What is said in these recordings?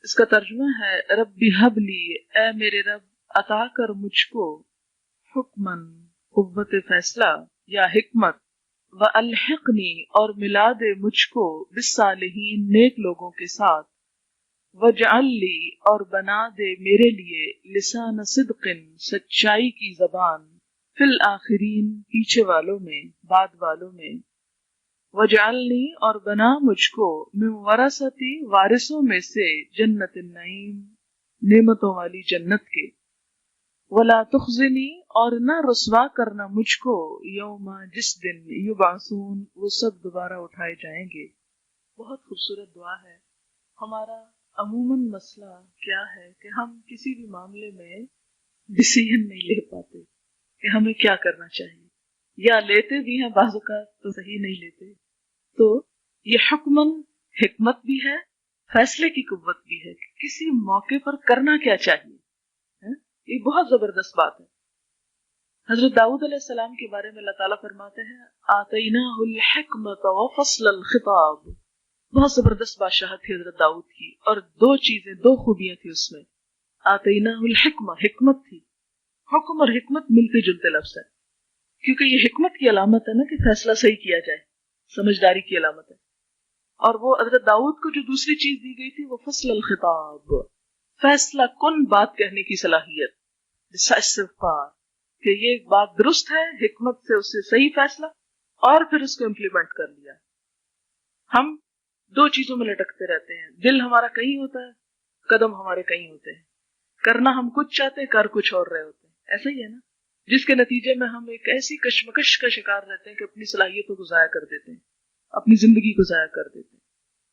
اس کا ترجمہ ہے ربی حبلی، اے میرے رب عطا کر مجھ کو حکمن قوت فیصلہ یا حکمت، والحقنی اور ملا دے مجھ کو بالصالحین نیک لوگوں کے ساتھ، وجعل لی اور بنا دے میرے لیے لسان صدق سچائی کی زبان، فی الآخرین پیچھے والوں میں، بعد والوں میں، وجعلنی اور بنا مجھ کو من ورثتی وارثوں میں سے جنت النعیم نعمتوں والی جنت کے، ولا تخزنی اور نہ رسوا کرنا مجھ کو یوم جس دن یبعثون وہ سب دوبارہ اٹھائے جائیں گے۔ بہت خوبصورت دعا ہے۔ ہمارا عموماً مسئلہ کیا ہے کہ ہم کسی بھی معاملے میں ڈیسیژن نہیں لے پاتے کہ ہمیں کیا کرنا چاہیے، یا لیتے بھی ہیں بعض اوقات تو صحیح نہیں لیتے۔ تو یہ حکمن حکمت بھی ہے، فیصلے کی قوت بھی ہے کہ کسی موقع پر کرنا کیا چاہیے۔ یہ بہت زبردست بات ہے۔ حضرت داؤد علیہ السلام کے بارے میں اللہ تعالیٰ فرماتے ہیں آتیناہ الحکمت وفصل الخطاب، بہت زبردست بادشاہت تھی حضرت داؤد کی، اور دو خوبیاں تھی اس میں۔ آتیناہ الحکمہ حکمت تھی، حکم اور حکمت ملتے جلتے لفظ ہے، کیونکہ یہ حکمت کی علامت ہے نا کہ فیصلہ صحیح کیا جائے، سمجھداری کی علامت ہے۔ اور وہ حضرت داؤد کو جو دوسری چیز دی گئی تھی وہ فصل الخطاب، فیصلہ کن بات کہنے کی صلاحیت، ڈسائسو پاور، کہ یہ بات درست ہے، حکمت سے اس سے صحیح فیصلہ، اور پھر اس کو امپلیمنٹ کر لیا۔ ہم دو چیزوں میں لٹکتے رہتے ہیں، دل ہمارا کہیں ہوتا ہے، قدم ہمارے کہیں ہوتے ہیں، کرنا ہم کچھ چاہتے ہیں، کر کچھ اور رہے ہوتے ہیں۔ ایسا ہی ہے نا، جس کے نتیجے میں ہم ایک ایسی کشمکش کا شکار رہتے ہیں کہ اپنی صلاحیتوں کو ضائع کر دیتے ہیں، اپنی زندگی کو ضائع کر دیتے ہیں۔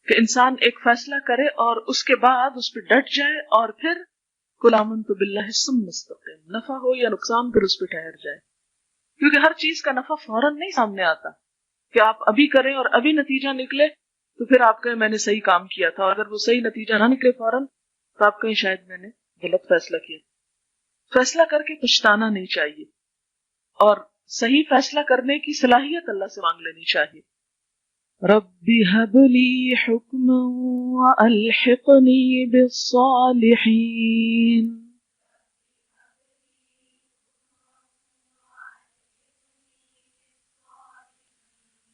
کہ انسان ایک فیصلہ کرے اور اس کے بعد اس پہ ڈٹ جائے، اور پھر قل آمنت باللہ ثم استقم، نفع ہو یا نقصان پھر اس پہ ٹھہر جائے، کیونکہ ہر چیز کا نفع فوراً نہیں سامنے آتا کہ آپ ابھی کریں اور ابھی نتیجہ نکلے تو پھر آپ کہیں میں نے صحیح کام کیا تھا، اور اگر وہ صحیح نتیجہ نہ نکلے فوراً تو آپ کہیں شاید میں نے غلط فیصلہ کیا۔ فیصلہ کر کے پچھتانا نہیں چاہیے، اور صحیح فیصلہ کرنے کی صلاحیت اللہ سے مانگ لینی چاہیے۔ رب هب لي حكما والحقني بالصالحين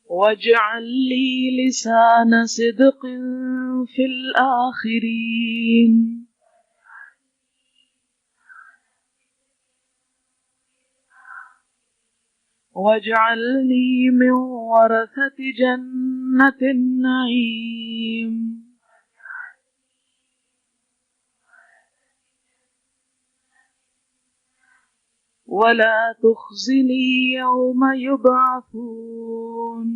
واجعل لي لسان صدق في الآخرين واجعلني من ورثة جنة النعيم ولا تخزني يوم يبعثون